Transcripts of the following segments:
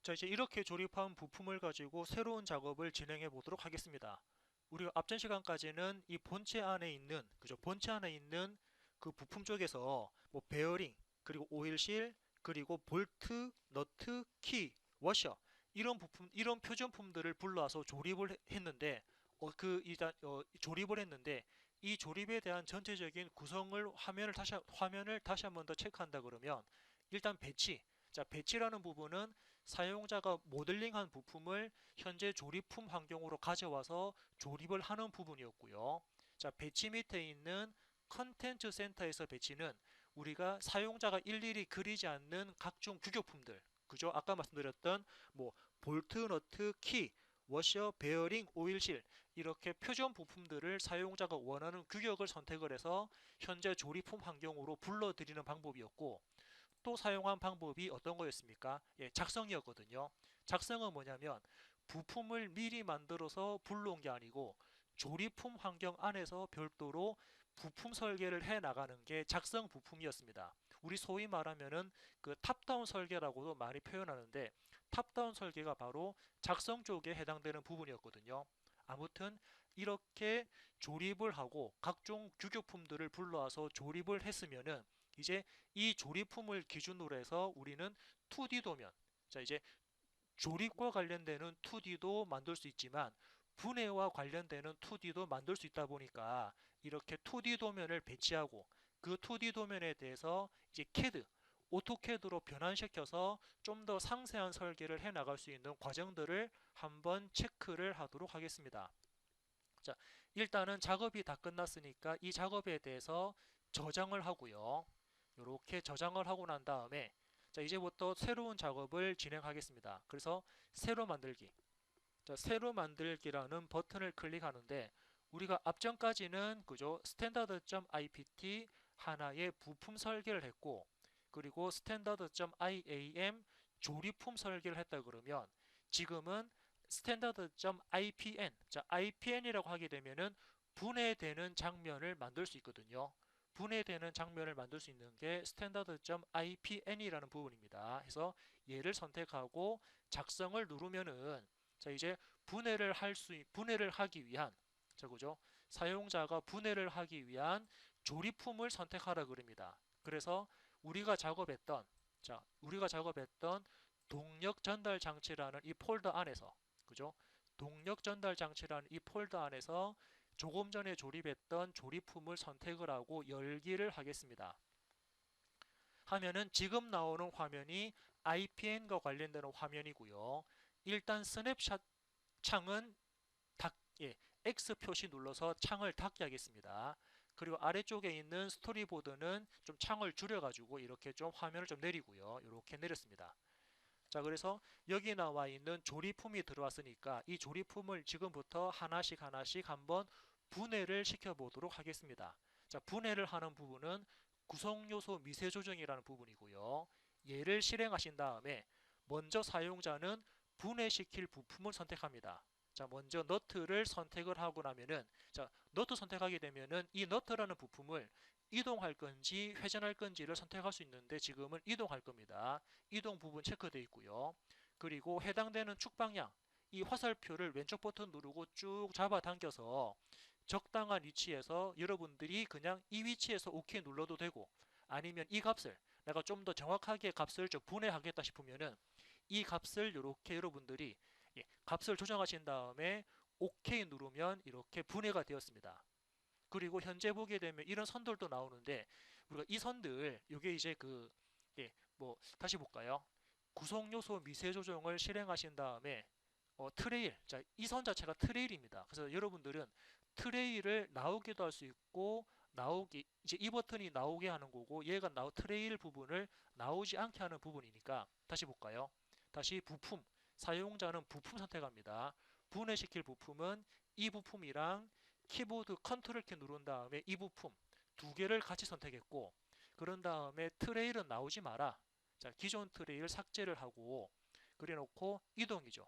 자, 이제 이렇게 조립한 부품을 가지고 새로운 작업을 진행해 보도록 하겠습니다. 우리가 앞전 시간까지는 이 본체 안에 있는, 그죠? 본체 안에 있는 그 부품 쪽에서 뭐 베어링, 그리고 오일실, 그리고 볼트, 너트, 키, 워셔 이런 부품, 이런 표준품들을 불러와서 조립을 했는데, 조립을 했는데 이 조립에 대한 전체적인 구성을 화면을 다시 한번 더 체크한다 그러면 일단 배치. 자, 배치라는 부분은 사용자가 모델링한 부품을 현재 조립품 환경으로 가져와서 조립을 하는 부분이었고요. 자, 배치 밑에 있는 컨텐츠 센터에서 배치는 우리가 사용자가 일일이 그리지 않는 각종 규격품들, 그죠? 아까 말씀드렸던 뭐 볼트, 너트, 키, 워셔, 베어링, 오일실 이렇게 표준 부품들을 사용자가 원하는 규격을 선택을 해서 현재 조립품 환경으로 불러들이는 방법이었고, 또 사용한 방법이 어떤 거였습니까? 예, 작성이었거든요. 작성은 뭐냐면 부품을 미리 만들어서 불러온 게 아니고 조립품 환경 안에서 별도로 부품 설계를 해 나가는 게 작성 부품이었습니다. 우리 소위 말하면은 그 탑다운 설계라고도 많이 표현하는데, 탑다운 설계가 바로 작성 쪽에 해당되는 부분이었거든요. 아무튼 이렇게 조립을 하고 각종 규격품들을 불러와서 조립을 했으면은 이제 이 조립품을 기준으로 해서 우리는 2D 도면, 자 이제 조립과 관련되는 2D도 만들 수 있지만 분해와 관련되는 2D도 만들 수 있다 보니까 이렇게 2D 도면을 배치하고 그 2D 도면에 대해서 이제 CAD, 오토캐드로 변환시켜서 좀 더 상세한 설계를 해 나갈 수 있는 과정들을 한번 체크를 하도록 하겠습니다. 자, 일단은 작업이 다 끝났으니까 이 작업에 대해서 저장을 하고요. 이렇게 저장을 하고 난 다음에 자, 이제부터 새로운 작업을 진행하겠습니다. 그래서 새로 만들기. 자, 새로 만들기라는 버튼을 클릭하는데 우리가 앞전까지는 그죠? standard.ipt 하나의 부품 설계를 했고, 그리고 standard.iam 조립품 설계를 했다 그러면 지금은 standard.ipn, 자, IPN이라고 하게 되면은 분해되는 장면을 만들 수 있거든요. 분해되는 장면을 만들 수 있는 게 standard.ipn이라는 부분입니다. 해서 얘를 선택하고 작성을 누르면은 자, 이제 분해를 하기 위한, 자, 그죠? 사용자가 분해를 하기 위한 조립품을 선택하라 그럽니다. 그래서 우리가 작업했던, 우리가 작업했던 동력 전달 장치라는 이 폴더 안에서, 그죠? 동력 전달 장치라는 이 폴더 안에서 조금 전에 조립했던 조립품을 선택을 하고 열기를 하겠습니다. 하면은 지금 나오는 화면이 IPN과 관련되는 화면이고요. 일단 스냅샷 창은 X 표시 눌러서 창을 닫게 하겠습니다. 그리고 아래쪽에 있는 스토리보드는 좀 창을 줄여가지고 이렇게 좀 화면을 좀 내리고요. 이렇게 내렸습니다. 자, 그래서 여기 나와 있는 조립품이 들어왔으니까 이 조립품을 지금부터 하나씩 하나씩 한번 분해를 시켜 보도록 하겠습니다. 자, 분해를 하는 부분은 구성요소 미세 조정이라는 부분이고요. 얘를 실행하신 다음에 먼저 사용자는 분해시킬 부품을 선택합니다. 자, 먼저 너트를 선택을 하고 나면은, 자, 너트 선택하게 되면은 이 너트라는 부품을 이동할 건지 회전할 건지를 선택할 수 있는데 지금은 이동할 겁니다. 이동 부분 체크되어 있고요. 그리고 해당되는 축 방향, 이 화살표를 왼쪽 버튼 누르고 쭉 잡아당겨서 적당한 위치에서 여러분들이 그냥 이 위치에서 OK 눌러도 되고, 아니면 이 값을 내가 좀 더 정확하게 값을 좀 분해하겠다 싶으면은 이 값을 이렇게 여러분들이 값을 조정하신 다음에 OK 누르면 이렇게 분해가 되었습니다. 그리고 현재 보게 되면 이런 선들도 나오는데 우리가 이 선들 이게 이제 뭐 다시 볼까요? 구성 요소 미세 조정을 실행하신 다음에 트레일, 자, 이 선 자체가 트레일입니다. 그래서 여러분들은 트레일을 나오기도 할 수 있고 나오기, 이제 이 버튼이 나오게 하는 거고 얘가 트레일 부분을 나오지 않게 하는 부분이니까 다시 볼까요? 다시 부품, 사용자는 부품 선택합니다. 분해시킬 부품은 이 부품이랑 키보드 컨트롤 키 누른 다음에 이 부품 두 개를 같이 선택했고, 그런 다음에 트레일은 나오지 마라. 자, 기존 트레일 삭제를 하고 그래 놓고 이동이죠.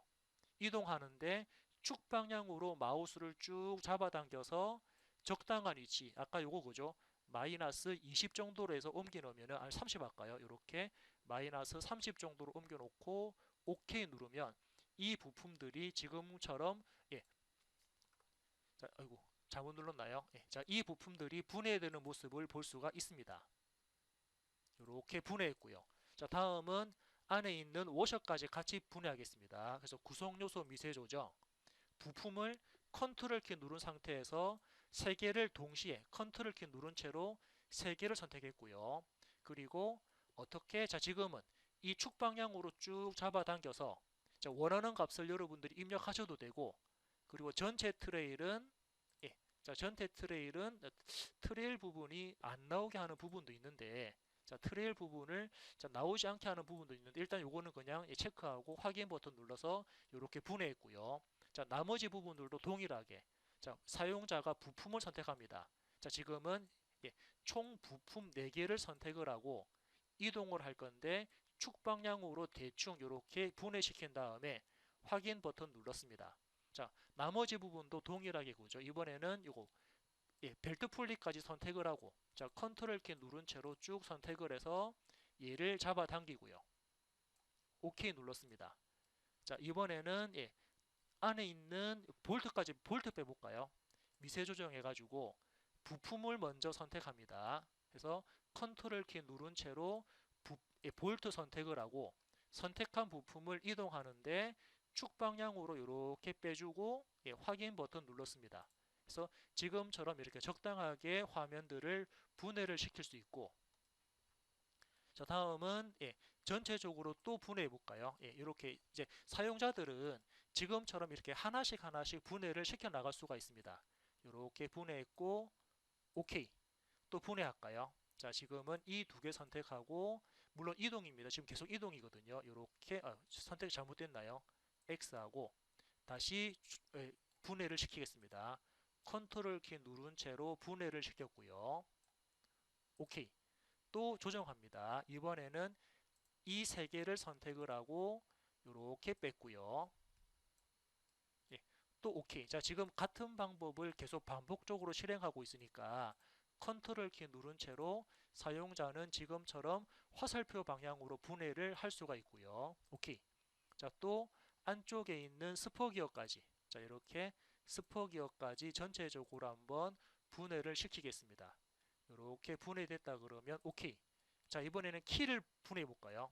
이동하는데 축 방향으로 마우스를 쭉 잡아당겨서 적당한 위치, 아까 요거 그죠? 마이너스 20 정도로 해서 옮겨 놓으면, 아니 30 할까요? 이렇게 마이너스 30 정도로 옮겨 놓고 OK 누르면 이 부품들이 지금처럼 예, 자, 아이고 잘못 눌렀나요? 예, 자, 이 부품들이 분해되는 모습을 볼 수가 있습니다. 이렇게 분해했고요. 자, 다음은 안에 있는 워셔까지 같이 분해하겠습니다. 그래서 구성 요소 미세 조정, 부품을 컨트롤 키 누른 상태에서 세 개를 동시에 컨트롤 키 누른 채로 세 개를 선택했고요. 그리고 어떻게 자 지금은 이 축 방향으로 쭉 잡아당겨서 자, 원하는 값을 여러분들이 입력하셔도 되고 그리고 전체 트레일은 예, 자 전체 트레일은 트레일 부분이 안 나오게 하는 부분도 있는데 자 트레일 부분을 자, 나오지 않게 하는 부분도 있는데 일단 요거는 그냥 체크하고 확인 버튼 눌러서 이렇게 분해했고요. 자, 나머지 부분들도 동일하게 자, 사용자가 부품을 선택합니다. 자, 지금은 예, 총 부품 4개를 선택을 하고 이동을 할 건데 축 방향으로 대충 이렇게 분해시킨 다음에 확인 버튼 눌렀습니다. 자, 나머지 부분도 동일하게 그죠? 이번에는 이거 예, 벨트 풀리까지 선택을 하고 자, 컨트롤 키 누른 채로 쭉 선택을 해서 얘를 잡아당기고요. OK 눌렀습니다. 자, 이번에는 예, 안에 있는 볼트 빼볼까요? 미세 조정해가지고 부품을 먼저 선택합니다. 그래서 컨트롤 키 누른 채로 볼트 선택을 하고 선택한 부품을 이동하는데 축 방향으로 이렇게 빼주고 예, 확인 버튼 눌렀습니다. 그래서 지금처럼 이렇게 적당하게 화면들을 분해를 시킬 수 있고 자 다음은 예, 전체적으로 또 분해해 볼까요? 예, 이렇게 이제 사용자들은 지금처럼 이렇게 하나씩 하나씩 분해를 시켜 나갈 수가 있습니다. 이렇게 분해했고 OK 또 분해할까요? 자 지금은 이 두 개 선택하고 물론 이동입니다. 지금 계속 이동이거든요. 이렇게 선택 잘못됐나요? X하고 다시 분해를 시키겠습니다. 컨트롤 키 누른 채로 분해를 시켰고요. OK 또 조정합니다. 이번에는 이 세 개를 선택을 하고 이렇게 뺐고요. 예, 또 OK. 자, 지금 같은 방법을 계속 반복적으로 실행하고 있으니까 컨트롤 키 누른 채로 사용자는 지금처럼 화살표 방향으로 분해를 할 수가 있고요. OK. 자, 또 안쪽에 있는 스포 기어까지 자, 이렇게 스포 기어까지 전체적으로 한번 분해를 시키겠습니다. 이렇게 분해됐다 그러면 OK. 자, 이번에는 키를 분해해 볼까요?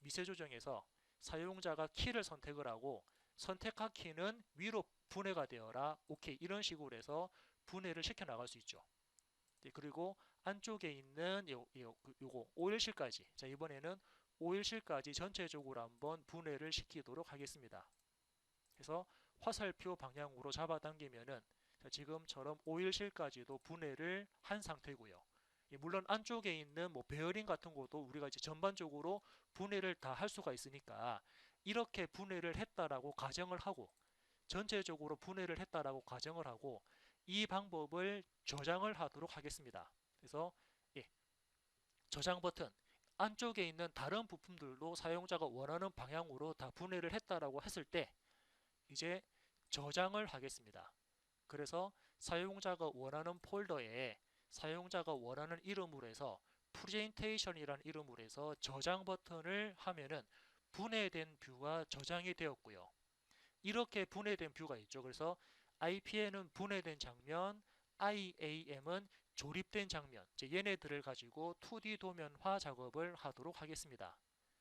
미세 조정에서 사용자가 키를 선택을 하고 선택한 키는 위로 분해가 되어라 OK 이런 식으로 해서 분해를 시켜 나갈 수 있죠. 네, 그리고 안쪽에 있는 요거 오일실까지 자 이번에는 오일실까지 전체적으로 한번 분해를 시키도록 하겠습니다. 그래서 화살표 방향으로 잡아당기면은 지금처럼 오일실까지도 분해를 한 상태고요. 물론 안쪽에 있는 뭐 베어링 같은 것도 우리가 이제 전반적으로 분해를 다 할 수가 있으니까 이렇게 분해를 했다라고 가정을 하고 전체적으로 분해를 했다라고 가정을 하고 이 방법을 저장을 하도록 하겠습니다. 그래서 예, 저장 버튼 안쪽에 있는 다른 부품들도 사용자가 원하는 방향으로 다 분해를 했다라고 했을 때 이제 저장을 하겠습니다. 그래서 사용자가 원하는 폴더에 사용자가 원하는 이름으로 해서 프레젠테이션이라는 이름으로 해서 저장 버튼을 하면은 분해된 뷰가 저장이 되었고요. 이렇게 분해된 뷰가 있죠. 그래서 IPN은 분해된 장면, IAM은 조립된 장면, 얘네들을 가지고 2D 도면화 작업을 하도록 하겠습니다.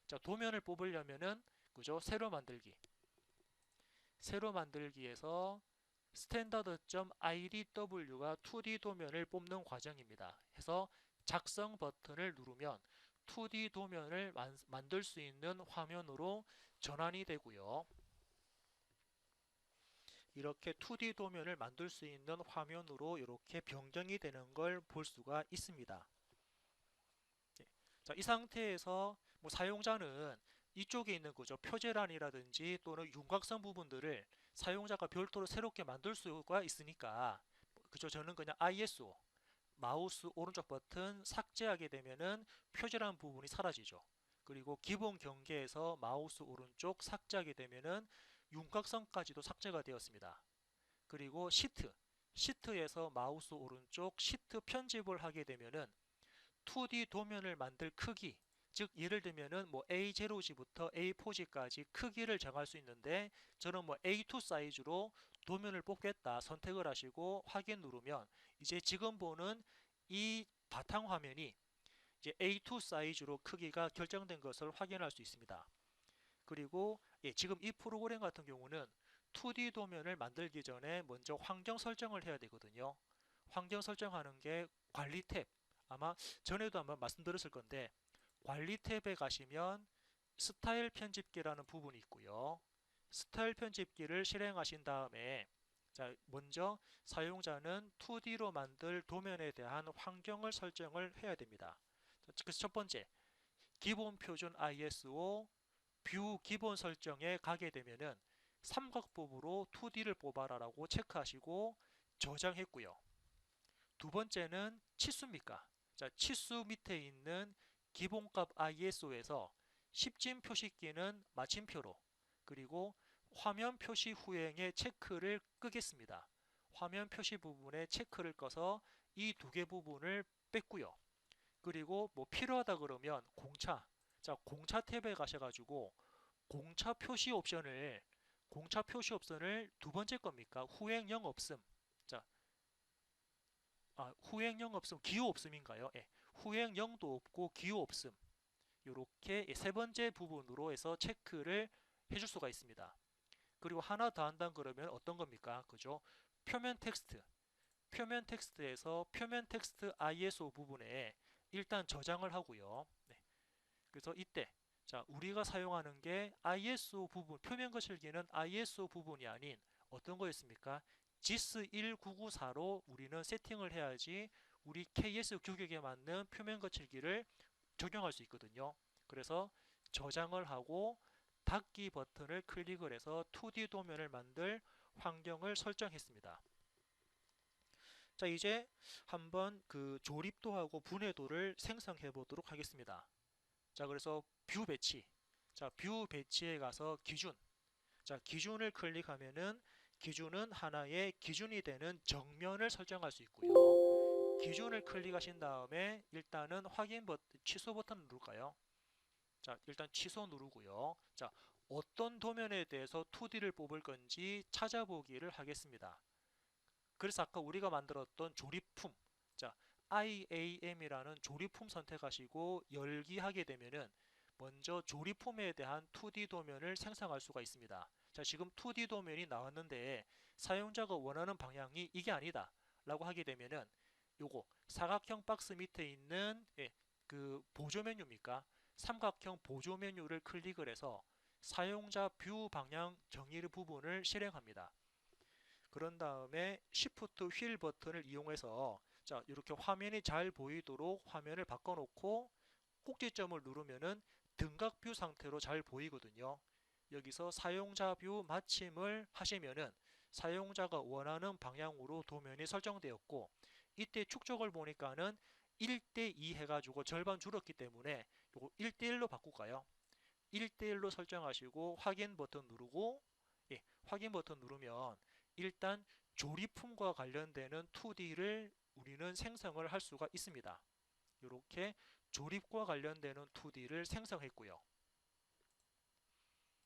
자, 도면을 뽑으려면은 그죠? 새로 만들기. 새로 만들기에서 standard.idw가 2D 도면을 뽑는 과정입니다. 해서 작성 버튼을 누르면 2D 도면을 만들 수 있는 화면으로 전환이 되고요. 이렇게 2D 도면을 만들 수 있는 화면으로 이렇게 변경이 되는 걸 볼 수가 있습니다. 네. 자, 이 상태에서 뭐 사용자는 이쪽에 있는 거죠. 표제란이라든지 또는 윤곽선 부분들을 사용자가 별도로 새롭게 만들 수가 있으니까 그죠. 저는 그냥 ISO 마우스 오른쪽 버튼 삭제하게 되면은 표제란 부분이 사라지죠. 그리고 기본 경계에서 마우스 오른쪽 삭제하게 되면은 윤곽선까지도 삭제가 되었습니다. 그리고 시트에서 마우스 오른쪽 시트 편집을 하게 되면은 2D 도면을 만들 크기 즉 예를 들면은 뭐 A0G부터 A4G까지 크기를 정할 수 있는데 저는 뭐 A2 사이즈로 도면을 뽑겠다 선택을 하시고 확인 누르면 이제 지금 보는 이 바탕화면이 이제 A2 사이즈로 크기가 결정된 것을 확인할 수 있습니다. 그리고 지금 이 프로그램 같은 경우는 2D 도면을 만들기 전에 먼저 환경 설정을 해야 되거든요. 환경 설정하는 게 관리 탭, 아마 전에도 한번 말씀드렸을 건데 관리 탭에 가시면 스타일 편집기라는 부분이 있고요. 스타일 편집기를 실행하신 다음에 자, 먼저 사용자는 2D로 만들 도면에 대한 환경을 설정을 해야 됩니다. 그래서 첫 번째, 기본 표준 ISO 뷰 기본 설정에 가게 되면은 삼각법으로 2D를 뽑아라 라고 체크하시고 저장했고요. 두 번째는 치수입니까? 자, 치수 밑에 있는 기본값 ISO에서 10진 표시키는 마침표로 그리고 화면 표시 후행의 체크를 끄겠습니다. 화면 표시 부분에 체크를 꺼서 이 두 개 부분을 뺐고요. 그리고 뭐 필요하다 그러면 공차, 자 공차 탭에 가셔가지고 공차 표시 옵션을 두 번째 겁니까? 후행령 없음. 자, 후행령 없음, 기호 없음인가요? 예, 후행령도 없고 기호 없음. 이렇게 세 번째 부분으로 해서 체크를 해줄 수가 있습니다. 그리고 하나 더 한다 그러면 어떤 겁니까? 그죠? 표면 텍스트. 표면 텍스트에서 표면 텍스트 ISO 부분에 일단 저장을 하고요. 네. 그래서 이때 자 우리가 사용하는 게 ISO 부분, 표면 거칠기는 ISO 부분이 아닌 어떤 거였습니까? GIS 1994로 우리는 세팅을 해야지 우리 KS 규격에 맞는 표면 거칠기를 적용할 수 있거든요. 그래서 저장을 하고 닫기 버튼을 클릭을 해서 2D 도면을 만들 환경을 설정했습니다. 자 이제 한번 그 조립도하고 분해도를 생성해 보도록 하겠습니다. 자 그래서 뷰 배치, 자 뷰 배치에 가서 기준, 자 기준을 클릭하면은 기준은 하나의 기준이 되는 정면을 설정할 수 있고요. 기준을 클릭하신 다음에 일단은 확인 버튼, 취소 버튼 누를까요? 자 일단 취소 누르고요. 자 어떤 도면에 대해서 2D를 뽑을 건지 찾아보기를 하겠습니다. 그래서 아까 우리가 만들었던 조립품, 자 IAM이라는 조립품 선택하시고 열기 하게 되면은 먼저 조립품에 대한 2D 도면을 생성할 수가 있습니다. 자 지금 2D 도면이 나왔는데 사용자가 원하는 방향이 이게 아니다 라고 하게 되면은 요거 사각형 박스 밑에 있는 그 보조 메뉴입니까? 삼각형 보조 메뉴를 클릭을 해서 사용자 뷰 방향 정의 부분을 실행합니다. 그런 다음에 Shift 휠 버튼을 이용해서 자 이렇게 화면이 잘 보이도록 화면을 바꿔놓고 꼭지점을 누르면은 등각 뷰 상태로 잘 보이거든요. 여기서 사용자 뷰 마침을 하시면은 사용자가 원하는 방향으로 도면이 설정되었고 이때 축적을 보니까는 1대2 해가지고 절반 줄었기 때문에 요거 1대1로 바꿀까요? 1대1로 설정하시고 확인 버튼 누르고 확인 버튼 누르면 일단 조립품과 관련되는 2D를 우리는 생성을 할 수가 있습니다. 이렇게 조립과 관련되는 2D를 생성했고요.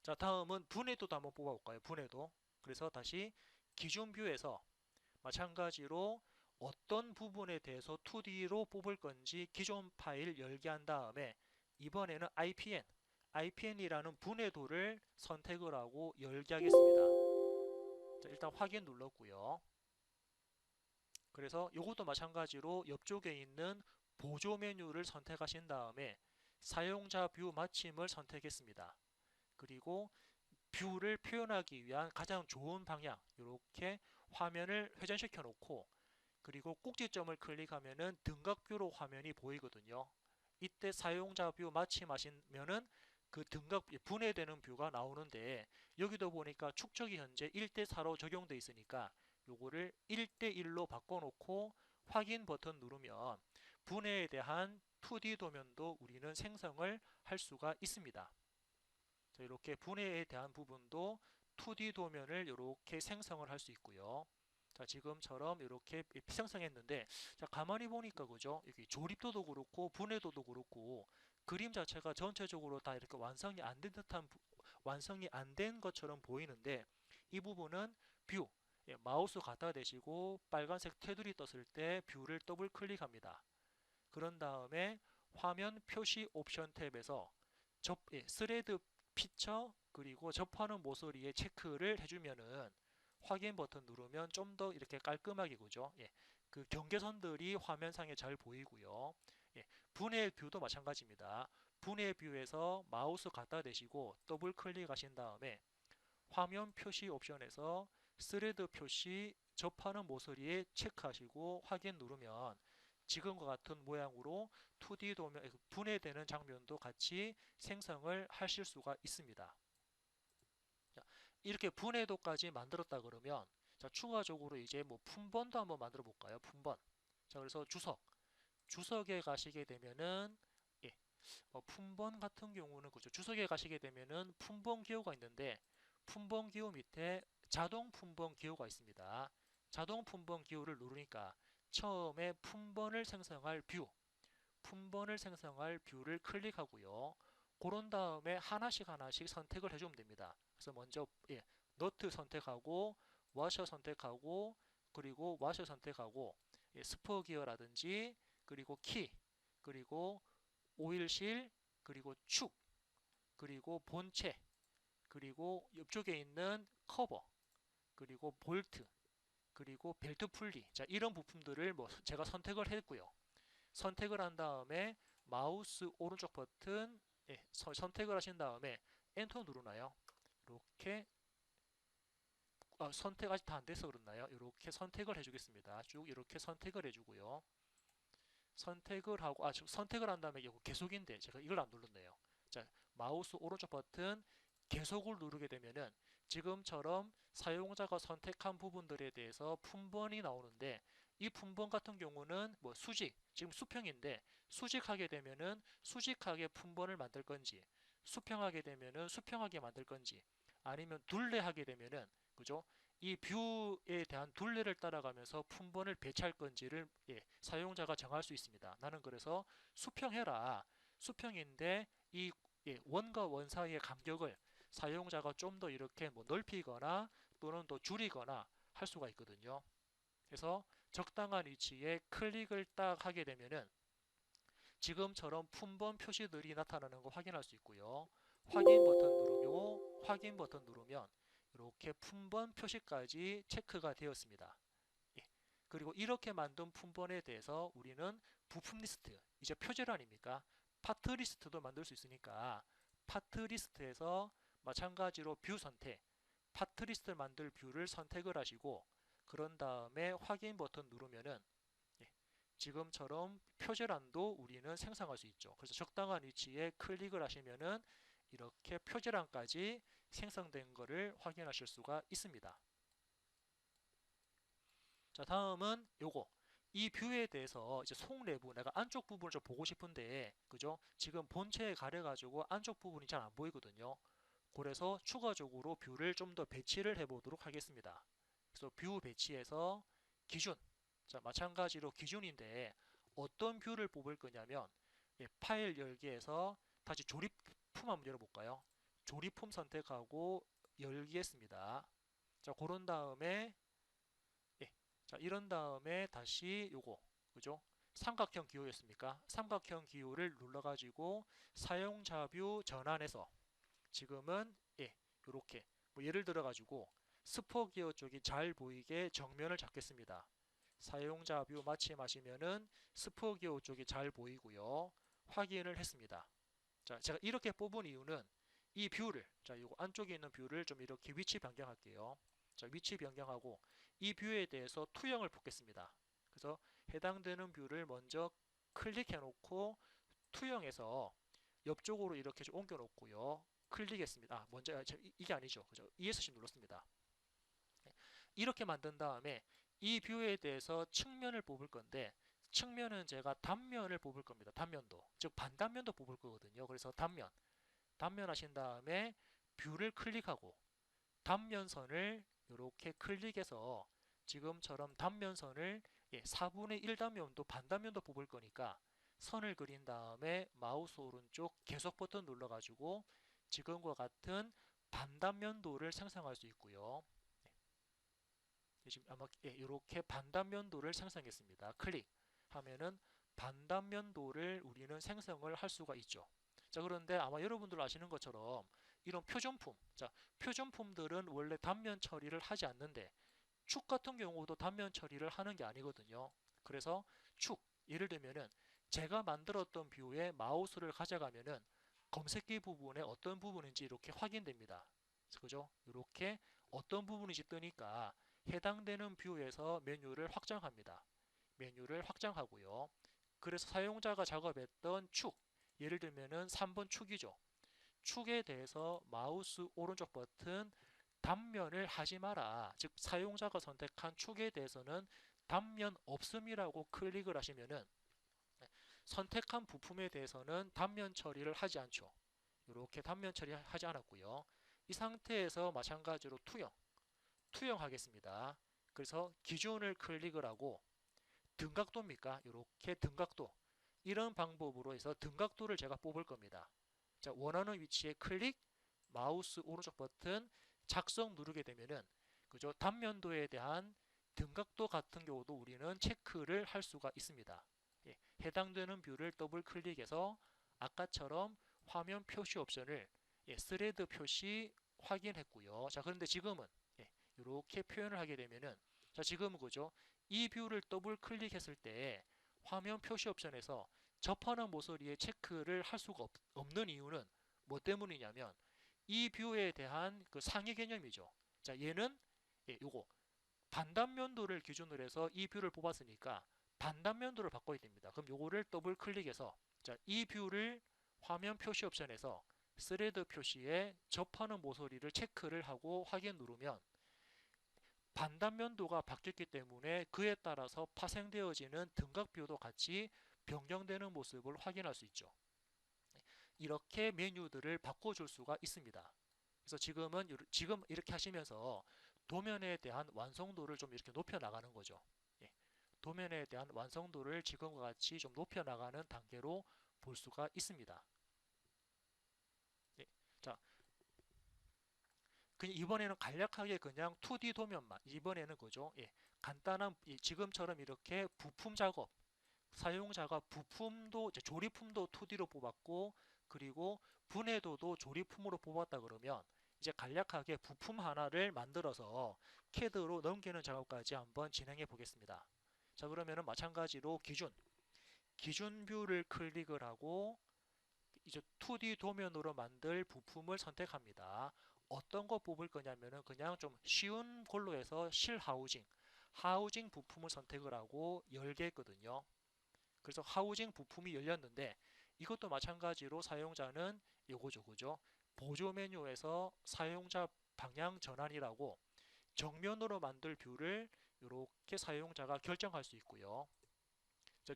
자 다음은 분해도도 한번 뽑아볼까요? 분해도. 그래서 다시 기준 뷰에서 마찬가지로 어떤 부분에 대해서 2D로 뽑을 건지 기존 파일 열게 한 다음에 이번에는 IPN이라는 분해도를 선택을 하고 열게 하겠습니다. 자, 일단 확인 눌렀고요. 그래서 이것도 마찬가지로 옆쪽에 있는 보조 메뉴를 선택하신 다음에 사용자 뷰 마침을 선택했습니다. 그리고 뷰를 표현하기 위한 가장 좋은 방향 이렇게 화면을 회전시켜 놓고 그리고 꼭지점을 클릭하면은 등각뷰로 화면이 보이거든요. 이때 사용자 뷰 마침하시면은 그 등각 분해되는 뷰가 나오는데 여기도 보니까 축적이 현재 1대4로 적용되어 있으니까 요거를 1대1로 바꿔놓고 확인 버튼 누르면 분해에 대한 2D 도면도 우리는 생성을 할 수가 있습니다. 자, 이렇게 분해에 대한 부분도 2D 도면을 이렇게 생성을 할 수 있고요. 자, 지금처럼 이렇게 생성했는데 자, 가만히 보니까 그죠? 여기 조립도도 그렇고 분해도도 그렇고 그림 자체가 전체적으로 다 이렇게 완성이 안 된 듯한 완성이 안 된 것처럼 보이는데 이 부분은 뷰 마우스 갖다 대시고 빨간색 테두리 떴을 때 뷰를 더블 클릭합니다. 그런 다음에 화면 표시 옵션 탭에서 스레드 피처 그리고 접하는 모서리에 체크를 해주면은 확인 버튼 누르면 좀 더 이렇게 깔끔하게 그죠? 그 경계선들이 화면상에 잘 보이고요. 분해 뷰도 마찬가지입니다. 분해 뷰에서 마우스 갖다 대시고 더블 클릭하신 다음에 화면 표시 옵션에서 스레드 표시 접하는 모서리에 체크하시고 확인 누르면 지금과 같은 모양으로 2D 도면 분해되는 장면도 같이 생성을 하실 수가 있습니다. 자, 이렇게 분해도까지 만들었다 그러면 자, 추가적으로 이제 뭐 품번도 한번 만들어 볼까요? 품번. 자, 그래서 주석에 가시게 되면은 품번 같은 경우는 그죠. 주석에 가시게 되면은 품번 기호가 있는데 품번 기호 밑에 자동 품번 기호가 있습니다. 자동 품번 기호를 누르니까 처음에 품번을 생성할 뷰를 클릭하고요. 그런 다음에 하나씩 선택을 해주면 됩니다. 그래서 먼저 너트 선택하고 워셔 선택하고 그리고 와셔 선택하고 스포 기어라든지 그리고 키 그리고 오일실 그리고 축 그리고 본체 그리고 옆쪽에 있는 커버 그리고 볼트 그리고 벨트 풀리 자 이런 부품들을 뭐 제가 선택을 했고요. 선택을 한 다음에 마우스 오른쪽 버튼 선택을 하신 다음에 엔터 누르나요? 이렇게 선택 아직 다 안 돼서 그렇나요? 이렇게 선택을 해주겠습니다. 쭉 이렇게 선택을 해주고요. 선택을 하고 선택을 한 다음에 이거 계속인데 제가 이걸 안 눌렀네요. 자 마우스 오른쪽 버튼 계속을 누르게 되면은 지금처럼 사용자가 선택한 부분들에 대해서 품번이 나오는데 이 품번 같은 경우는 뭐 지금 수평인데 수직하게 되면은 수직하게 품번을 만들 건지 수평하게 되면은 수평하게 만들 건지 아니면 둘레하게 되면은 그죠? 이 뷰에 대한 둘레를 따라가면서 품번을 배치할 건지를 사용자가 정할 수 있습니다. 나는 그래서 수평해라. 수평인데 이 원과 원 사이의 간격을 사용자가 좀 더 이렇게 뭐 넓히거나 또는 또 줄이거나 할 수가 있거든요. 그래서 적당한 위치에 클릭을 딱 하게 되면은 지금처럼 품번 표시들이 나타나는 거 확인할 수 있고요. 확인 버튼 누르면 이렇게 품번 표시까지 체크가 되었습니다. 그리고 이렇게 만든 품번에 대해서 우리는 부품 리스트, 이제 표제로 아닙니까? 파트 리스트도 만들 수 있으니까 파트 리스트에서 마찬가지로 뷰 선택, 파트 리스트를 만들 뷰를 선택을 하시고 그런 다음에 확인 버튼 누르면은 지금처럼 표제란도 우리는 생성할 수 있죠. 그래서 적당한 위치에 클릭을 하시면은 이렇게 표제란까지 생성된 것을 확인하실 수가 있습니다. 자, 다음은 요거. 이 뷰에 대해서 이제 속 내부, 내가 안쪽 부분을 좀 보고 싶은데, 그죠? 지금 본체에 가려가지고 안쪽 부분이 잘 안 보이거든요. 그래서 추가적으로 뷰를 좀 더 배치를 해보도록 하겠습니다. 그래서 뷰 배치에서 기준. 자, 마찬가지로 기준인데, 어떤 뷰를 뽑을 거냐면, 파일 열기에서 다시 조립품 한번 열어볼까요? 조립품 선택하고 열기 했습니다. 자, 그런 다음에 자, 이런 다음에 다시 요거, 그죠? 삼각형 기호였습니까? 삼각형 기호를 눌러가지고 사용자 뷰 전환해서 지금은 요렇게 뭐 예를 들어가지고 스포 기어 쪽이 잘 보이게 정면을 잡겠습니다. 사용자 뷰 마침하시면은 스포 기어 쪽이 잘 보이고요. 확인을 했습니다. 자, 제가 이렇게 뽑은 이유는 이 뷰를, 자, 요거 안쪽에 있는 뷰를 좀 이렇게 위치 변경할게요. 자, 위치 변경하고 이 뷰에 대해서 투영을 뽑겠습니다. 그래서 해당되는 뷰를 먼저 클릭해 놓고 투영해서 옆쪽으로 이렇게 좀 옮겨 놓고요. 클릭했습니다. 먼저 이게 아니죠. 그죠? ESC 눌렀습니다. 이렇게 만든 다음에 이 뷰에 대해서 측면을 뽑을 건데 측면은 제가 단면을 뽑을 겁니다. 단면도. 즉 반단면도 뽑을 거거든요. 그래서 단면 하신 다음에 뷰를 클릭하고 단면선을 이렇게 클릭해서 지금처럼 단면선을 4분의 1 단면도 반단면도 뽑을 거니까 선을 그린 다음에 마우스 오른쪽 계속 버튼 눌러가지고 지금과 같은 반단면도를 생성할 수 있고요. 지금 아마 이렇게 반단면도를 생성했습니다. 클릭하면은 반단면도를 우리는 생성을 할 수가 있죠. 자, 그런데 아마 여러분들 아시는 것처럼 이런 표준품, 자, 표준품들은 원래 단면 처리를 하지 않는데 축 같은 경우도 단면 처리를 하는 게 아니거든요. 그래서 축, 예를 들면은 제가 만들었던 뷰에 마우스를 가져가면은 검색기 부분에 어떤 부분인지 이렇게 확인됩니다. 그죠? 이렇게 어떤 부분인지 뜨니까 해당되는 뷰에서 메뉴를 확장합니다. 메뉴를 확장하고요. 그래서 사용자가 작업했던 축, 예를 들면은 3번 축이죠. 축에 대해서 마우스 오른쪽 버튼 단면을 하지 마라. 즉 사용자가 선택한 축에 대해서는 단면 없음이라고 클릭을 하시면은 선택한 부품에 대해서는 단면 처리를 하지 않죠. 이렇게 단면 처리하지 않았고요. 이 상태에서 마찬가지로 투영하겠습니다. 그래서 기준을 클릭을 하고 등각도입니까? 이렇게 등각도 이런 방법으로 해서 등각도를 제가 뽑을 겁니다. 자, 원하는 위치에 클릭, 마우스 오른쪽 버튼 작성 누르게 되면은 그죠? 단면도에 대한 등각도 같은 경우도 우리는 체크를 할 수가 있습니다. 예, 해당되는 뷰를 더블 클릭해서 아까처럼 화면 표시 옵션을 스레드 표시 확인했고요. 자, 그런데 지금은 이렇게 표현을 하게 되면은 자, 지금은 그죠? 이 뷰를 더블 클릭했을 때 화면 표시 옵션에서 접하는 모서리에 체크를 할 수가 없는 이유는 뭐 때문이냐면 이 뷰에 대한 그 상위 개념이죠. 자, 얘는 요거 반단면도를 기준으로 해서 이 뷰를 뽑았으니까 반단면도를 바꿔야 됩니다. 그럼 요거를 더블 클릭해서 자, 이 뷰를 화면 표시 옵션에서 스레드 표시에 접하는 모서리를 체크를 하고 확인 누르면 반단면도가 바뀌었기 때문에 그에 따라서 파생되어지는 등각뷰도 같이 변경되는 모습을 확인할 수 있죠. 이렇게 메뉴들을 바꿔줄 수가 있습니다. 그래서 지금 이렇게 하시면서 도면에 대한 완성도를 좀 이렇게 높여 나가는 거죠. 예, 도면에 대한 완성도를 지금과 같이 좀 높여 나가는 단계로 볼 수가 있습니다. 예, 자, 그냥 이번에는 간략하게 그냥 2D 도면만 이번에는 그죠? 예, 간단한 지금처럼 이렇게 부품 작업 사용자가 부품도 이제 조립품도 2D로 뽑았고 그리고 분해도도 조립품으로 뽑았다 그러면 이제 간략하게 부품 하나를 만들어서 CAD로 넘기는 작업까지 한번 진행해 보겠습니다. 자, 그러면은 마찬가지로 기준 뷰를 클릭을 하고 이제 2D 도면으로 만들 부품을 선택합니다. 어떤 거 뽑을 거냐면은 그냥 좀 쉬운 걸로 해서 하우징 부품을 선택을 하고 열겠거든요. 그래서 하우징 부품이 열렸는데 이것도 마찬가지로 사용자는 요거죠, 그죠? 보조 메뉴에서 사용자 방향 전환이라고 정면으로 만들 뷰를 이렇게 사용자가 결정할 수 있고요.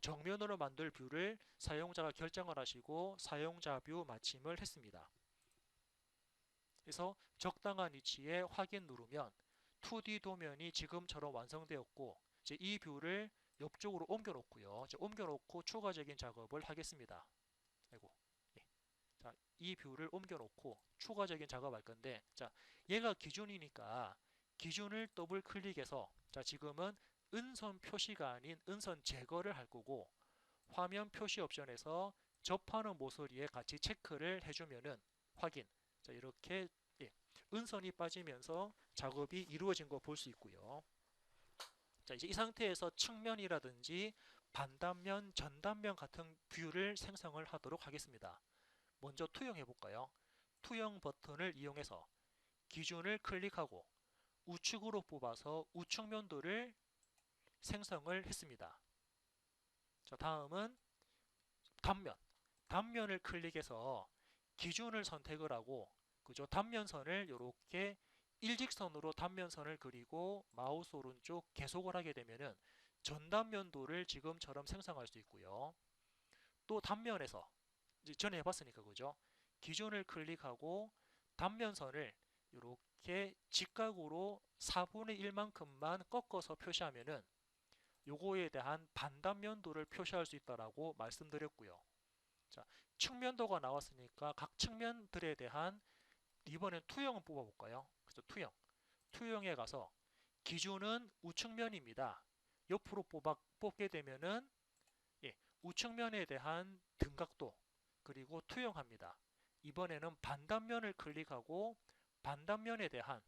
정면으로 만들 뷰를 사용자가 결정을 하시고 사용자 뷰 마침을 했습니다. 그래서 적당한 위치에 확인 누르면 2D 도면이 지금처럼 완성되었고 이제 이 뷰를 옆쪽으로 옮겨 놓고요. 옮겨 놓고 추가적인 작업을 하겠습니다. 아이고. 예. 자, 이 뷰를 옮겨 놓고 추가적인 작업할 건데 자, 얘가 기준이니까 기준을 더블 클릭해서 자, 지금은 은선 표시가 아닌 은선 제거를 할 거고 화면 표시 옵션에서 접하는 모서리에 같이 체크를 해주면은 확인. 자, 이렇게 은선이 빠지면서 작업이 이루어진 거 볼 수 있고요. 자, 이제 이 상태에서 측면이라든지 반단면, 전단면 같은 뷰를 생성을 하도록 하겠습니다. 먼저 투영해 볼까요? 투영 버튼을 이용해서 기준을 클릭하고 우측으로 뽑아서 우측면도를 생성을 했습니다. 자, 다음은 단면. 단면을 클릭해서 기준을 선택을 하고 그죠? 단면선을 이렇게 일직선으로 단면선을 그리고 마우스 오른쪽 계속을 하게 되면은 전단면도를 지금처럼 생성할 수 있고요. 또 단면에서 이제 전에 해봤으니까 그죠? 기준을 클릭하고 단면선을 이렇게 직각으로 4분의 1만큼만 꺾어서 표시하면은 요거에 대한 반단면도를 표시할 수 있다라고 말씀드렸고요. 자, 측면도가 나왔으니까 각 측면들에 대한 이번엔 투영을 뽑아볼까요? 그래서 투영에 가서 기준은 우측면입니다. 옆으로 뽑게 되면은 우측면에 대한 등각도 그리고 투영합니다. 이번에는 반단면을 클릭하고 반단면에 대한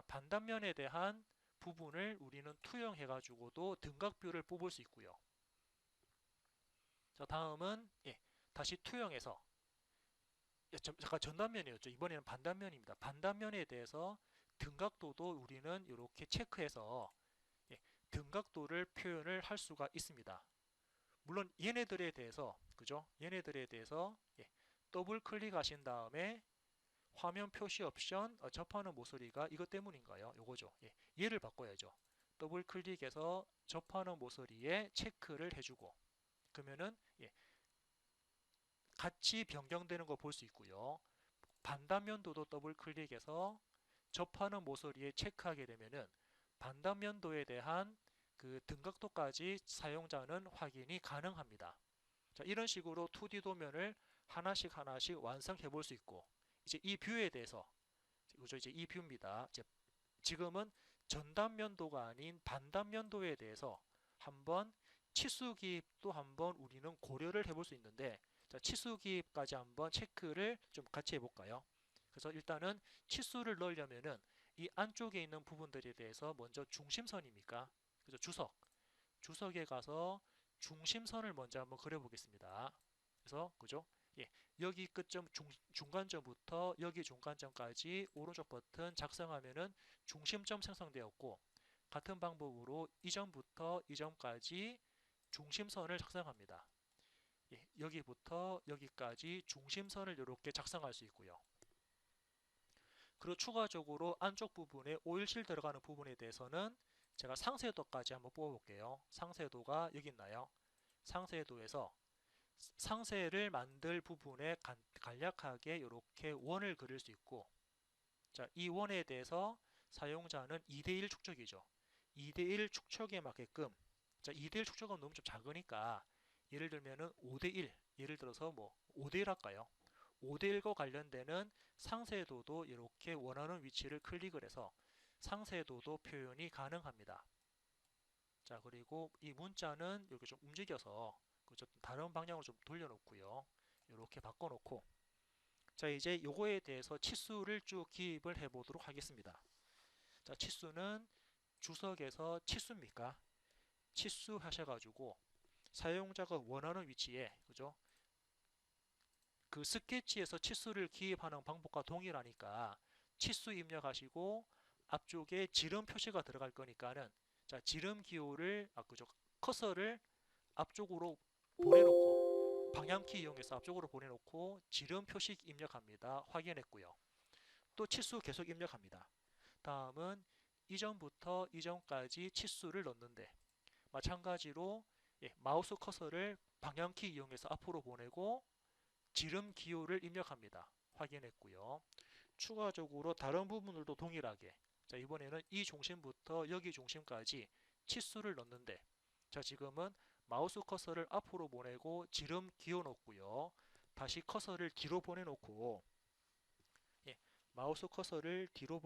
반단면에 대한 부분을 우리는 투영해 가지고도 등각뷰를 뽑을 수 있고요. 자, 다음은 다시 투영해서 잠깐 전단면이었죠. 이번에는 반단면입니다. 반단면에 대해서 등각도도 우리는 이렇게 체크해서 등각도를 표현을 할 수가 있습니다. 물론 얘네들에 대해서 그죠? 얘네들에 대해서 더블 클릭하신 다음에 화면 표시 옵션 접하는 모서리가 이것 때문인가요? 요거죠. 얘를 바꿔야죠. 더블 클릭해서 접하는 모서리에 체크를 해주고 그러면은 같이 변경되는 거 볼 수 있고요. 반단면도도 더블 클릭해서 접하는 모서리에 체크하게 되면은 반단면도에 대한 그 등각도까지 사용자는 확인이 가능합니다. 자, 이런 식으로 2D 도면을 하나씩 완성해 볼 수 있고 이제 이 뷰에 대해서 그죠? 이제 이 뷰입니다. 지금은 전단면도가 아닌 반단면도에 대해서 한번 치수 기입도 한번 우리는 고려를 해볼 수 있는데 자, 치수 기입까지 한번 체크를 좀 같이 해볼까요? 그래서 일단은 치수를 넣으려면은 이 안쪽에 있는 부분들에 대해서 먼저 중심선입니까? 그죠? 주석에 가서 중심선을 먼저 한번 그려보겠습니다. 그래서 그죠? 여기 끝점 중간점부터 여기 중간점까지 오른쪽 버튼 작성하면은 중심점 생성되었고 같은 방법으로 이 점부터 이 점까지 중심선을 작성합니다. 여기부터 여기까지 중심선을 이렇게 작성할 수 있고요. 그리고 추가적으로 안쪽 부분에 오일실 들어가는 부분에 대해서는 제가 상세도까지 한번 뽑아볼게요. 상세도가 여기 있나요? 상세도에서 상세를 만들 부분에 간략하게 이렇게 원을 그릴 수 있고 자, 이 원에 대해서 사용자는 2대1 축척이죠. 2대1 축척에 맞게끔 자, 2대1 축척은 너무 좀 작으니까 예를 들면은 5대1 예를 들어서 뭐 5대1 할까요? 5대1과 관련되는 상세도도 이렇게 원하는 위치를 클릭을 해서 상세도도 표현이 가능합니다. 자, 그리고 이 문자는 이렇게 좀 움직여서 다른 방향으로 좀 돌려놓고요. 이렇게 바꿔놓고 자, 이제 요거에 대해서 치수를 쭉 기입을 해 보도록 하겠습니다. 자, 치수는 주석에서 치수입니까? 치수 하셔가지고 사용자가 원하는 위치에 그죠? 그 스케치에서 치수를 기입하는 방법과 동일하니까 치수 입력하시고 앞쪽에 지름 표시가 들어갈 거니까는 자, 지름 기호를 그죠? 커서를 앞쪽으로 보내놓고 방향키 이용해서 앞쪽으로 보내놓고 지름 표시 입력합니다. 확인했고요. 또 치수 계속 입력합니다. 다음은 이전부터 이전까지 치수를 넣는데 마찬가지로 마우스 커서를 방향키 이용해서 앞으로 보내고 지름 기호를 입력합니다. 확인했고요. 추가적으로 다른 부분들도 동일하게 자, 이번에는 이 중심부터 여기 중심까지 치수를 넣는데 자, 지금은 마우스 커서를 앞으로 보내고 지름 기호 넣고요. 다시 커서를 뒤로 보내놓고 마우스 커서를 뒤로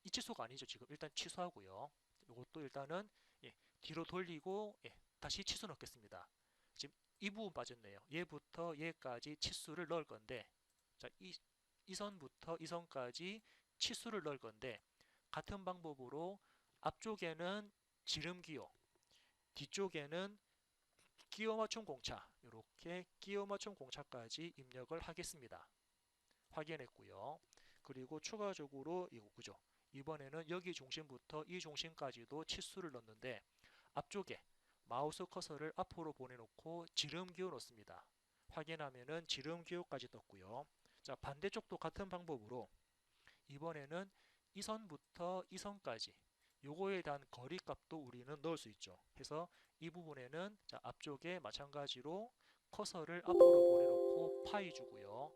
이 치수가 아니죠. 지금 일단 취소하고요. 이것도 일단은 뒤로 돌리고 다시 치수 넣겠습니다. 지금 이 부분 빠졌네요. 얘부터 얘까지 치수를 넣을 건데 자, 이 선부터 이 선까지 치수를 넣을 건데 같은 방법으로 앞쪽에는 지름 기호 뒤쪽에는 끼워 맞춤 공차 이렇게 끼워 맞춤 공차까지 입력을 하겠습니다. 확인했고요. 그리고 추가적으로 이거 그죠? 이번에는 여기 중심부터 이 중심까지도 치수를 넣는데 앞쪽에 마우스 커서를 앞으로 보내놓고 지름 기호 넣습니다. 확인하면은 지름 기호까지 떴고요. 자, 반대쪽도 같은 방법으로 이번에는 이 선부터 이 선까지 요거에 대한 거리 값도 우리는 넣을 수 있죠. 해서 이 부분에는 자, 앞쪽에 마찬가지로 커서를 앞으로 보내놓고 파이 주고요.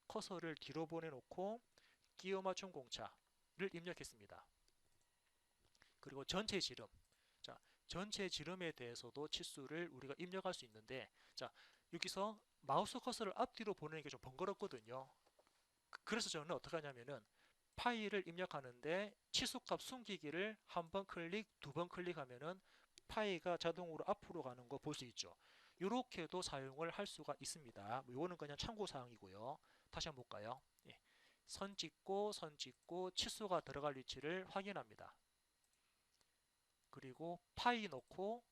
커서를 뒤로 보내놓고 끼워 맞춤 공차를 입력했습니다. 그리고 전체 지름 전체 지름에 대해서도 치수를 우리가 입력할 수 있는데, 자, 여기서 마우스 커서를 앞뒤로 보내는 게 좀 번거롭거든요. 그래서 저는 어떻게 하냐면은 파일을 입력하는데 치수값 숨기기를 한 번 클릭, 두 번 클릭하면은 파이가 자동으로 앞으로 가는 거 볼 수 있죠. 이렇게도 사용을 할 수가 있습니다. 이거는 그냥 참고 사항이고요. 다시 한번 볼까요? 예. 선 찍고 치수가 들어갈 위치를 확인합니다. 그리고 파이 넣고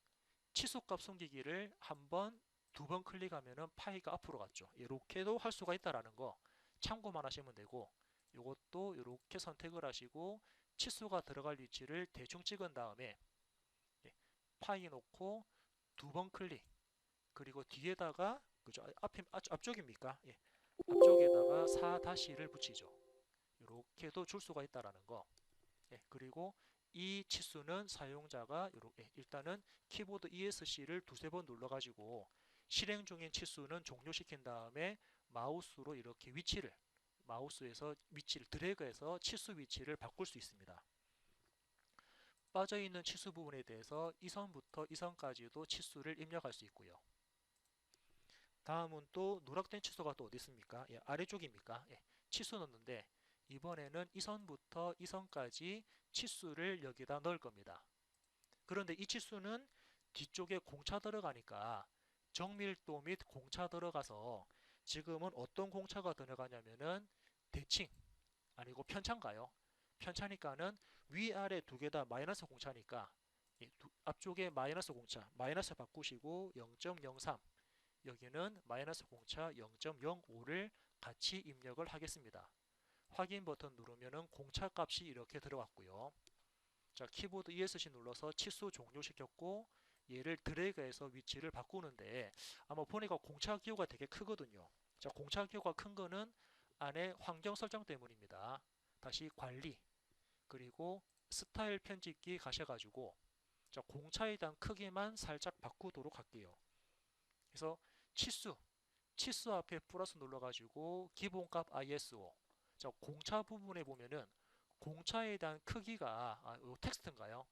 치수값 숨기기를 한 번, 두 번 클릭하면은 파이가 앞으로 갔죠. 이렇게도 할 수가 있다라는 거 참고만 하시면 되고, 이것도 이렇게 선택을 하시고 치수가 들어갈 위치를 대충 찍은 다음에 예, 파이 놓고 두 번 클릭, 그리고 뒤에다가 그죠? 앞쪽입니까? 예, 앞쪽에다가 4-를 붙이죠. 이렇게도 줄 수가 있다라는 거. 예, 그리고 이 치수는 사용자가 일단은 키보드 ESC를 두세 번 눌러가지고 실행 중인 치수는 종료시킨 다음에 마우스로 이렇게 마우스에서 위치를 드래그해서 치수 위치를 바꿀 수 있습니다. 빠져있는 치수 부분에 대해서 이 선부터 이 선까지도 치수를 입력할 수 있고요. 다음은 또 누락된 치수가 또 어디 있습니까? 예, 아래쪽입니까? 예, 치수 넣는데 이번에는 이 선부터 이 선까지 치수를 여기다 넣을 겁니다. 그런데 이 치수는 뒤쪽에 공차 들어가니까 정밀도 및 공차 들어가서 지금은 어떤 공차가 들어가냐면은 대칭 아니고 편차인가요? 편차니까는 위아래 두 개 다 마이너스 공차니까 앞쪽에 마이너스 공차 마이너스 바꾸시고 0.03 여기는 마이너스 공차 0.05를 같이 입력을 하겠습니다. 확인 버튼 누르면은 공차 값이 이렇게 들어왔고요. 자, 키보드 ESC 눌러서 치수 종료시켰고 얘를 드래그해서 위치를 바꾸는데 아마 보니까 공차 기호가 되게 크거든요. 자, 공차 기호가 큰 거는 안에 환경 설정 때문입니다. 다시 관리 그리고 스타일 편집기 가셔가지고 자, 공차에 대한 크기만 살짝 바꾸도록 할게요. 그래서 치수 앞에 플러스 눌러가지고 기본값 ISO 자, 공차 부분에 보면은 공차에 대한 크기가 요 텍스트인가요?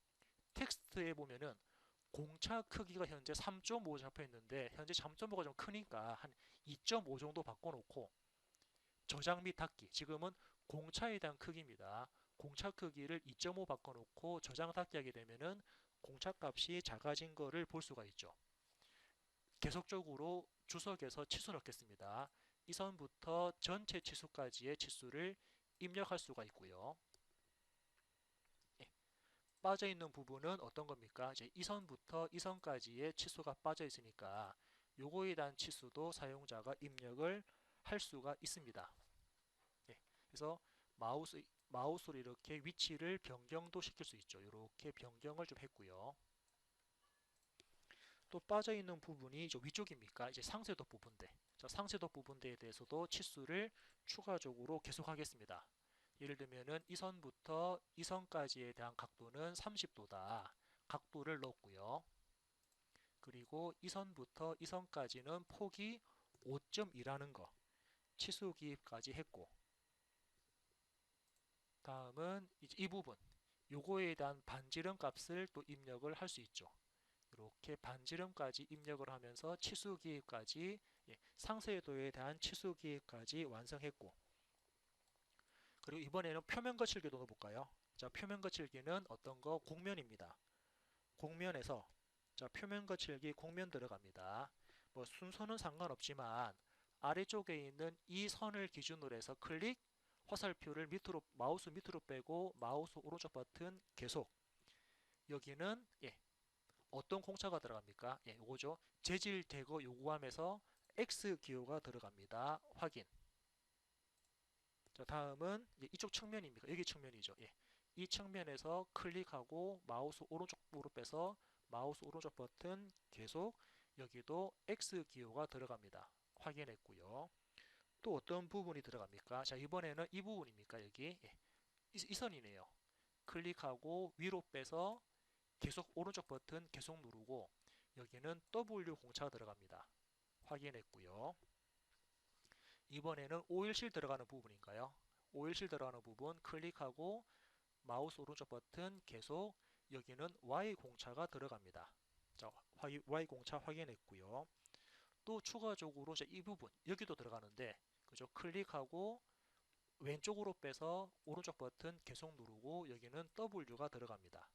텍스트에 보면은 공차 크기가 현재 3.5 잡혀 있는데 현재 3.5가 좀 크니까 한 2.5 정도 바꿔놓고 저장 및 닫기 지금은 공차에 대한 크기입니다. 공차 크기를 2.5 바꿔놓고 저장 닫기 하게 되면은 공차 값이 작아진 거를 볼 수가 있죠. 계속적으로 주석에서 치수 넣겠습니다. 이 선부터 전체 치수까지의 치수를 입력할 수가 있고요. 예, 빠져있는 부분은 어떤 겁니까? 이제 이 선부터 이 선까지의 치수가 빠져 있으니까 요거에 대한 치수도 사용자가 입력을 할 수가 있습니다. 예, 그래서 마우스로 이렇게 위치를 변경도 시킬 수 있죠. 이렇게 변경을 좀 했고요. 또 빠져있는 부분이 저 위쪽입니까? 이제 상세도 부분대. 자, 상세도 부분대에 대해서도 치수를 추가적으로 계속하겠습니다. 예를 들면은 이 선부터 이 선까지에 대한 각도는 30도다. 각도를 넣었고요. 그리고 이 선부터 이 선까지는 폭이 5.2라는 거 치수 기입까지 했고 다음은 이제 이 부분 요거에 대한 반지름 값을 또 입력을 할 수 있죠. 이렇게 반지름까지 입력을 하면서 치수 기입까지 상세도에 대한 치수 기입까지 완성했고 그리고 이번에는 표면 거칠기도 넣어볼까요? 자, 표면 거칠기는 어떤 거? 곡면입니다. 곡면에서 자, 표면 거칠기 곡면 들어갑니다. 뭐 순서는 상관없지만 아래쪽에 있는 이 선을 기준으로 해서 클릭 화살표를 밑으로 마우스 밑으로 빼고 마우스 오른쪽 버튼 계속 여기는 어떤 공차가 들어갑니까? 예, 요거죠. 재질 대거 요구함에서 X 기호가 들어갑니다. 확인. 자, 다음은 이쪽 측면입니까? 여기 측면이죠. 예. 이 측면에서 클릭하고 마우스 오른쪽으로 빼서 마우스 오른쪽 버튼 계속 여기도 X 기호가 들어갑니다. 확인했고요. 또 어떤 부분이 들어갑니까? 자, 이번에는 이 부분입니까? 여기 이 선이네요. 클릭하고 위로 빼서 계속 오른쪽 버튼 계속 누르고 여기는 W 공차가 들어갑니다. 확인했고요. 이번에는 오일실 들어가는 부분인가요? 오일실 들어가는 부분 클릭하고 마우스 오른쪽 버튼 계속 여기는 Y 공차가 들어갑니다. 자, Y 공차 확인했고요. 또 추가적으로 이 부분 여기도 들어가는데 그죠? 클릭하고 왼쪽으로 빼서 오른쪽 버튼 계속 누르고 여기는 W가 들어갑니다.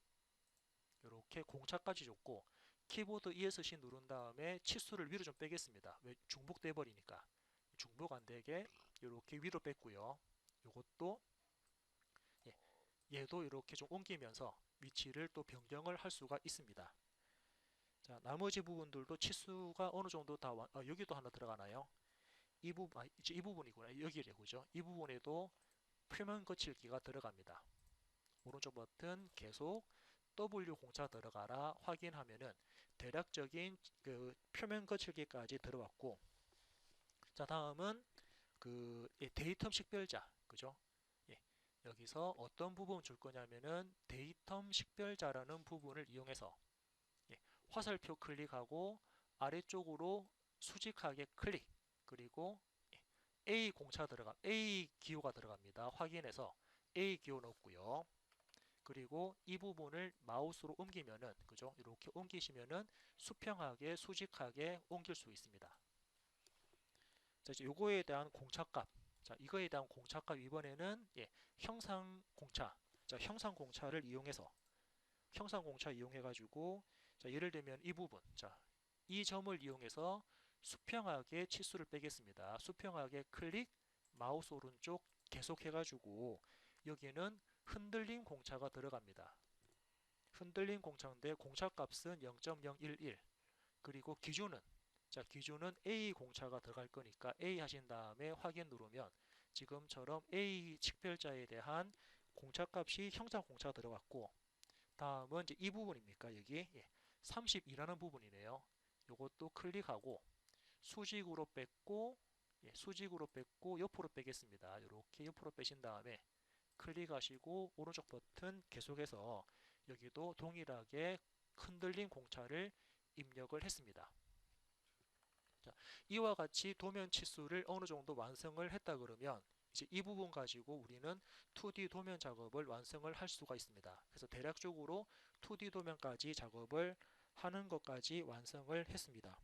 이렇게 공차까지 줬고 키보드 ESC 누른 다음에 치수를 위로 좀 빼겠습니다. 왜 중복돼 버리니까 중복 안 되게 이렇게 위로 뺐고요. 이것도 얘도 이렇게 좀 옮기면서 위치를 또 변경을 할 수가 있습니다. 자, 나머지 부분들도 치수가 어느 정도 다 여기도 하나 들어가나요? 이 부분, 이제 이 부분이구나. 여기래, 그죠? 이 부분에도 표면 거칠기가 들어갑니다. 오른쪽 버튼 계속 W 공차 들어가라 확인하면은 대략적인 그 표면 거칠기까지 들어왔고, 자, 다음은 그 데이텀 식별자, 그죠? 예, 여기서 어떤 부분 줄 거냐면은 데이텀 식별자라는 부분을 이용해서 화살표 클릭하고 아래쪽으로 수직하게 클릭 그리고 A 공차 들어가 A 기호가 들어갑니다. 확인해서 A 기호 넣고요. 그리고 이 부분을 마우스로 옮기면은 그죠? 이렇게 옮기시면은 수평하게 수직하게 옮길 수 있습니다. 자, 이제 요거에 대한 공차값. 자, 이거에 대한 공차값 이번에는 형상 공차. 자, 형상 공차를 이용해서 형상 공차 이용해 가지고 자, 예를 들면 이 부분. 자, 이 점을 이용해서 수평하게 치수를 빼겠습니다. 수평하게 클릭, 마우스 오른쪽 계속 해가지고 여기는 흔들림 공차가 들어갑니다. 흔들림 공차인데 공차 값은 0.011 그리고 기준은 자 기준은 A 공차가 들어갈 거니까 A 하신 다음에 확인 누르면 지금처럼 A 식별자에 대한 공차 값이 형상 공차가 들어갔고 다음은 이제 이 부분입니까 여기 32라는 부분이네요. 이것도 클릭하고 수직으로 뺐고 수직으로 뺐고 옆으로 빼겠습니다. 이렇게 옆으로 빼신 다음에 클릭하시고 오른쪽 버튼 계속해서 여기도 동일하게 흔들림 공차를 입력을 했습니다. 자, 이와 같이 도면 치수를 어느 정도 완성을 했다 그러면 이제 이 부분 가지고 우리는 2D 도면 작업을 완성을 할 수가 있습니다. 그래서 대략적으로 2D 도면까지 작업을 하는 것까지 완성을 했습니다.